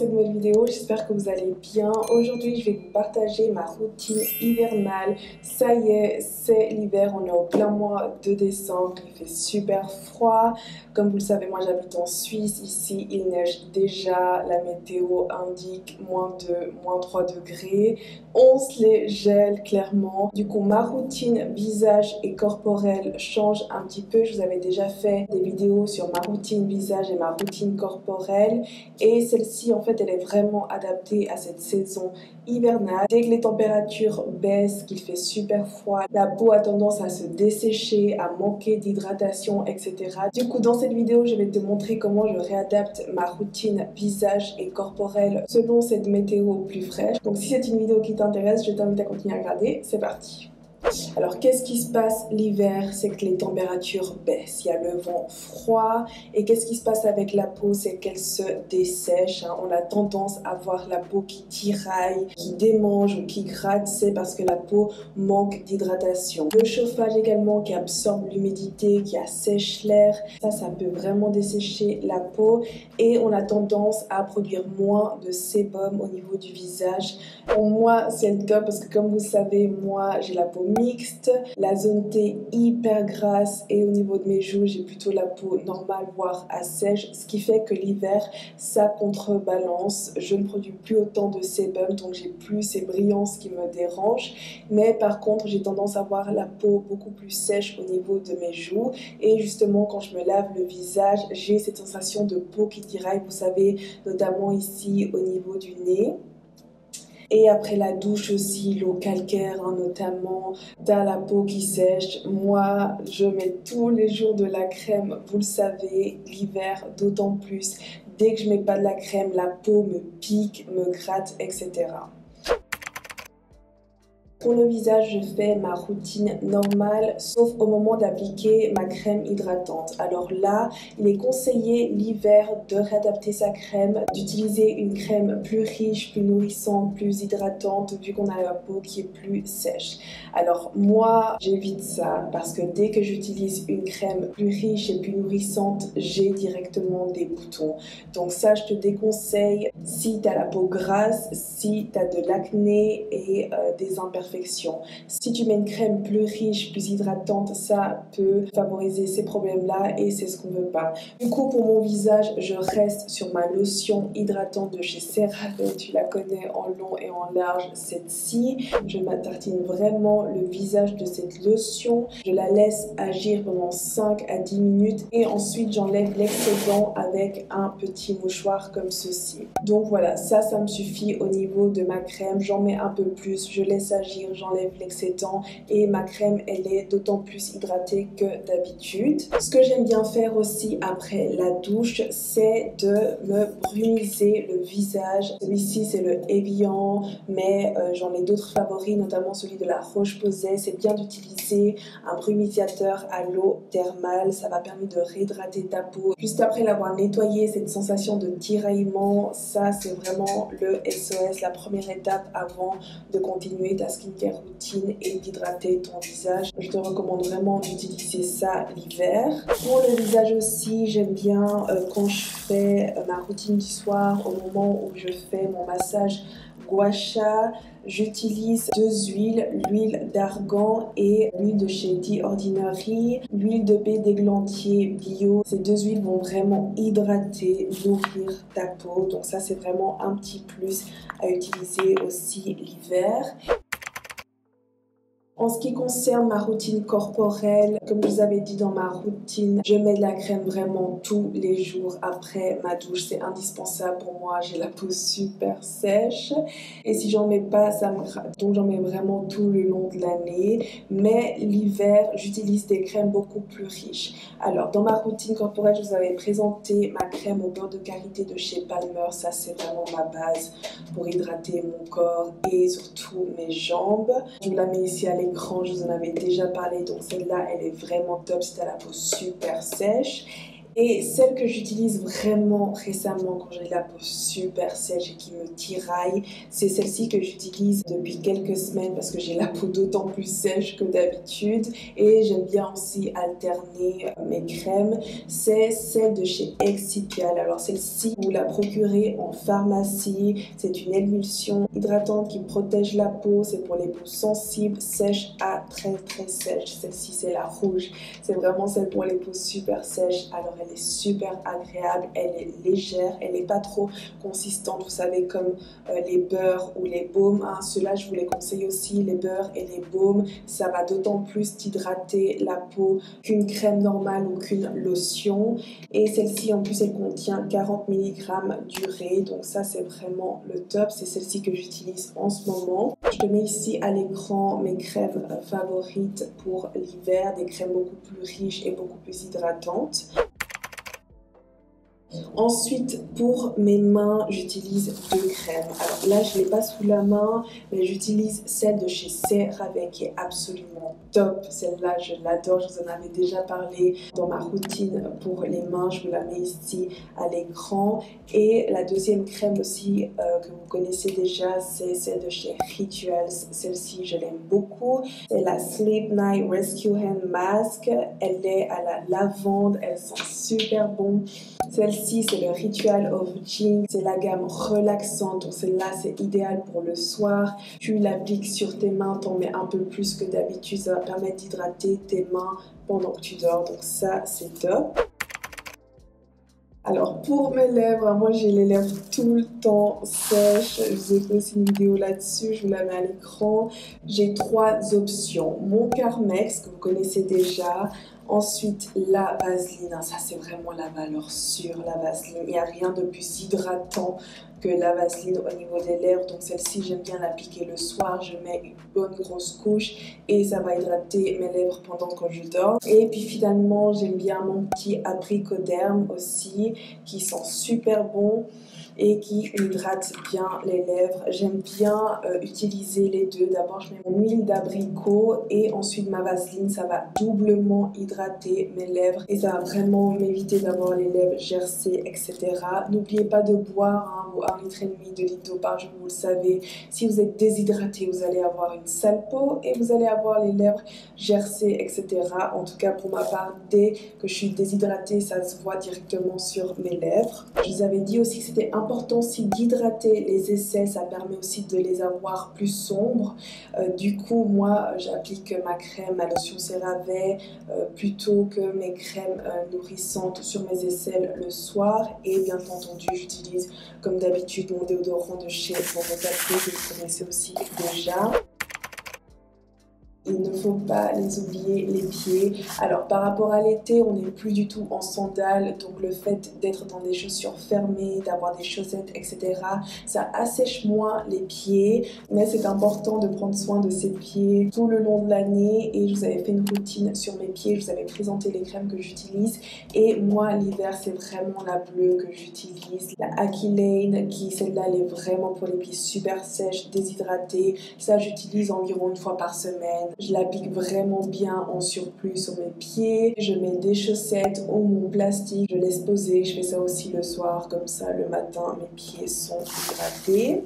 cette nouvelle vidéo, j'espère que vous allez bien. Aujourd'hui je vais vous partager ma routine hivernale. Ça y est, c'est l'hiver, on est au plein mois de décembre, il fait super froid. Comme vous le savez, moi j'habite en Suisse, ici il neige déjà, la météo indique -2, -3 degrés. On se les gèle clairement. Du coup ma routine visage et corporelle change un petit peu. Je vous avais déjà fait des vidéos sur ma routine visage et ma routine corporelle. Et celle-ci, en fait, elle est vraiment adaptée à cette saison hivernale. Dès que les températures baissent, qu'il fait super froid, la peau a tendance à se dessécher, à manquer d'hydratation, etc. Du coup, dans cette vidéo, je vais te montrer comment je réadapte ma routine visage et corporelle selon cette météo plus fraîche. Donc, si c'est une vidéo qui t'intéresse, je t'invite à continuer à regarder. C'est parti! Alors, qu'est-ce qui se passe l'hiver? C'est que les températures baissent, il y a le vent froid. Et qu'est-ce qui se passe avec la peau? C'est qu'elle se dessèche. On a tendance à voir la peau qui tiraille, qui démange ou qui gratte. C'est parce que la peau manque d'hydratation. Le chauffage également qui absorbe l'humidité, qui assèche l'air. Ça peut vraiment dessécher la peau. Et on a tendance à produire moins de sébum au niveau du visage. Pour moi, c'est le top parce que comme vous savez, moi, j'ai la peau mixte, la zone T hyper grasse et au niveau de mes joues j'ai plutôt la peau normale voire assèche, ce qui fait que l'hiver ça contrebalance, je ne produis plus autant de sébum donc j'ai plus ces brillances qui me dérangent, mais par contre j'ai tendance à avoir la peau beaucoup plus sèche au niveau de mes joues et justement quand je me lave le visage j'ai cette sensation de peau qui tiraille, vous savez, notamment ici au niveau du nez. Et après la douche aussi, l'eau calcaire notamment, t'as la peau qui sèche. Moi, je mets tous les jours de la crème, vous le savez, l'hiver d'autant plus. Dès que je mets pas de la crème, la peau me pique, me gratte, etc. Pour le visage, je fais ma routine normale, sauf au moment d'appliquer ma crème hydratante. Alors là, il est conseillé l'hiver de réadapter sa crème, d'utiliser une crème plus riche, plus nourrissante, plus hydratante, vu qu'on a la peau qui est plus sèche. Alors moi, j'évite ça parce que dès que j'utilise une crème plus riche et plus nourrissante, j'ai directement des boutons. Donc ça, je te déconseille si tu as la peau grasse, si tu as de l'acné et des imperfections. Si tu mets une crème plus riche, plus hydratante, ça peut favoriser ces problèmes-là et c'est ce qu'on veut pas. Du coup, pour mon visage, je reste sur ma lotion hydratante de chez CeraVe. Tu la connais en long et en large, cette-ci. Je m'attartine vraiment le visage de cette lotion. Je la laisse agir pendant 5 à 10 minutes et ensuite j'enlève l'excédent avec un petit mouchoir comme ceci. Donc voilà, ça me suffit au niveau de ma crème. J'en mets un peu plus, je laisse agir, j'enlève l'excédent et ma crème elle est d'autant plus hydratée que d'habitude. Ce que j'aime bien faire aussi après la douche, c'est de me brumiser le visage. Celui-ci c'est le Evian, mais j'en ai d'autres favoris, notamment celui de la Roche-Posay. C'est bien d'utiliser un brumisateur à l'eau thermale, ça va permettre de réhydrater ta peau. Juste après l'avoir nettoyé, cette sensation de tiraillement, ça c'est vraiment le SOS, la première étape avant de continuer ta skincare routine et d'hydrater ton visage. Je te recommande vraiment d'utiliser ça l'hiver. Pour le visage aussi, j'aime bien quand je fais ma routine du soir, au moment où je fais mon massage gua sha, j'utilise 2 huiles, l'huile d'argan et l'huile de chez The Ordinary, l'huile de baie d'églantier bio. Ces 2 huiles vont vraiment hydrater, nourrir ta peau. Donc ça c'est vraiment un petit plus à utiliser aussi l'hiver. En ce qui concerne ma routine corporelle, comme je vous avais dit dans ma routine, je mets de la crème vraiment tous les jours après ma douche. C'est indispensable pour moi, j'ai la peau super sèche. Et si j'en mets pas, ça me gratte. Donc j'en mets vraiment tout le long de l'année. Mais l'hiver, j'utilise des crèmes beaucoup plus riches. Alors dans ma routine corporelle, je vous avais présenté ma crème au beurre de karité de chez Palmer. Ça c'est vraiment ma base pour hydrater mon corps et surtout mes jambes. Je vous la mets ici à l'écran, je vous en avais déjà parlé, donc celle-là elle est vraiment top si tu as la peau super sèche. Et celle que j'utilise vraiment récemment quand j'ai la peau super sèche et qui me tiraille, c'est celle-ci que j'utilise depuis quelques semaines parce que j'ai la peau d'autant plus sèche que d'habitude et j'aime bien aussi alterner mes crèmes. C'est celle de chez Excipial. Alors celle-ci, vous la procurez en pharmacie. C'est une émulsion hydratante qui protège la peau. C'est pour les peaux sensibles, sèches à très très sèches. Celle-ci, c'est la rouge. C'est vraiment celle pour les peaux super sèches. Alors elle est super agréable, elle est légère, elle n'est pas trop consistante, vous savez, comme les beurres ou les baumes. Hein. Ceux-là, je vous les conseille aussi, les beurres et les baumes. Ça va d'autant plus t'hydrater la peau qu'une crème normale ou qu'une lotion. Et celle-ci, en plus, elle contient 40 mg d'urée. Donc ça, c'est vraiment le top. C'est celle-ci que j'utilise en ce moment. Je te mets ici à l'écran mes crèmes favorites pour l'hiver. Des crèmes beaucoup plus riches et beaucoup plus hydratantes. Ensuite, pour mes mains, j'utilise deux crèmes. Alors là, je ne l'ai pas sous la main, mais j'utilise celle de chez CeraVe qui est absolument top. Celle-là, je l'adore. Je vous en avais déjà parlé dans ma routine pour les mains. Je vous la mets ici à l'écran. Et la deuxième crème aussi que vous connaissez déjà, c'est celle de chez Rituals. Celle-ci, je l'aime beaucoup. C'est la Sleep Night Rescue Hand Mask. Elle est à la lavande. Elle sent super bon. Celle-ci, c'est le Ritual of Jing. C'est la gamme relaxante. Donc celle-là, c'est idéal pour le soir. Tu l'appliques sur tes mains, t'en mets un peu plus que d'habitude. Ça va permettre d'hydrater tes mains pendant que tu dors. Donc ça, c'est top. Alors pour mes lèvres, moi j'ai les lèvres tout le temps sèches. Je vous ai fait aussi une vidéo là-dessus, je vous la mets à l'écran. J'ai trois options. Mon Carmex, que vous connaissez déjà. Ensuite, la Vaseline. Ça c'est vraiment la valeur sûre, la Vaseline. Il n'y a rien de plus hydratant que la Vaseline au niveau des lèvres. Donc celle-ci, j'aime bien l'appliquer le soir. Je mets une bonne grosse couche et ça va hydrater mes lèvres pendant que je dors. Et puis finalement, j'aime bien mon petit abricoderme aussi qui sent super bon et qui hydrate bien les lèvres. J'aime bien utiliser les deux. D'abord, je mets mon huile d'abricot et ensuite ma Vaseline. Ça va doublement hydrater mes lèvres et ça va vraiment m'éviter d'avoir les lèvres gercées, etc. N'oubliez pas de boire vos 1,5 litre de litre d'eau par jour, vous le savez. Si vous êtes déshydraté, vous allez avoir une sale peau et vous allez avoir les lèvres gercées, etc. En tout cas, pour ma part, dès que je suis déshydratée, ça se voit directement sur mes lèvres. Je vous avais dit aussi que c'était important aussi d'hydrater les aisselles, ça permet aussi de les avoir plus sombres. Du coup, moi, j'applique ma crème, ma lotion CeraVe plutôt que mes crèmes nourrissantes sur mes aisselles le soir. Et bien entendu, j'utilise comme d'habitude mon déodorant de chez Montecatro que vous connaissez aussi déjà. Il ne faut pas les oublier, les pieds. Alors par rapport à l'été, on n'est plus du tout en sandales, donc le fait d'être dans des chaussures fermées, d'avoir des chaussettes, etc., ça assèche moins les pieds, mais c'est important de prendre soin de ses pieds tout le long de l'année. Et je vous avais fait une routine sur mes pieds, je vous avais présenté les crèmes que j'utilise. Et moi, l'hiver, c'est vraiment la bleue que j'utilise, la Aquilane, qui celle-là, elle est vraiment pour les pieds super sèches, déshydratés. Ça, j'utilise environ une fois par semaine. Je l'applique vraiment bien en surplus sur mes pieds. Je mets des chaussettes ou mon plastique. Je laisse poser. Je fais ça aussi le soir. Comme ça, le matin, mes pieds sont hydratés.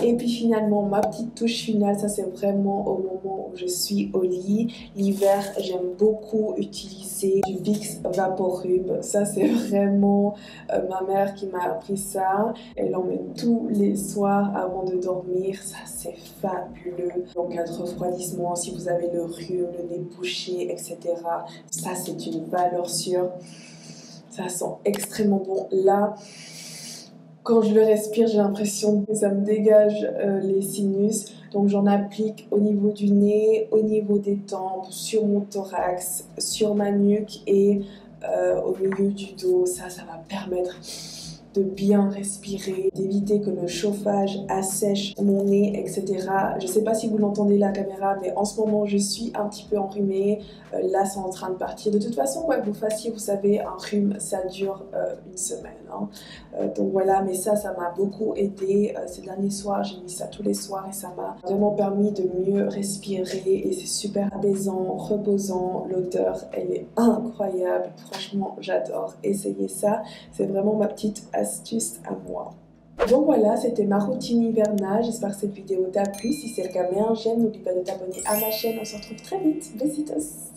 Et puis finalement, ma petite touche finale, ça c'est vraiment au moment où je suis au lit. L'hiver, j'aime beaucoup utiliser du Vicks Vaporub. Ça, c'est vraiment ma mère qui m'a appris ça. Elle en met tous les soirs avant de dormir. Ça, c'est fabuleux. En cas de refroidissement, si vous avez le rhume, le nez bouché, etc. Ça, c'est une valeur sûre. Ça sent extrêmement bon. Là, quand je le respire, j'ai l'impression que ça me dégage les sinus. Donc j'en applique au niveau du nez, au niveau des tempes, sur mon thorax, sur ma nuque et au milieu du dos. Ça va permettre de bien respirer, d'éviter que le chauffage assèche mon nez, etc. Je sais pas si vous l'entendez la caméra, mais en ce moment je suis un petit peu enrhumée. Là c'est en train de partir. De toute façon, quoi que vous fassiez, vous savez, un rhume ça dure une semaine. Hein. Donc voilà, mais ça m'a beaucoup aidé. Ces derniers soirs, j'ai mis ça tous les soirs et ça m'a vraiment permis de mieux respirer et c'est super apaisant, reposant. L'odeur, elle est incroyable. Franchement, j'adore. Essayez ça. C'est vraiment ma petite astuce à moi. Donc voilà, c'était ma routine hivernale. J'espère que cette vidéo t'a plu. Si c'est le cas, mets un j'aime. N'oublie pas de t'abonner à ma chaîne. On se retrouve très vite. Besitos!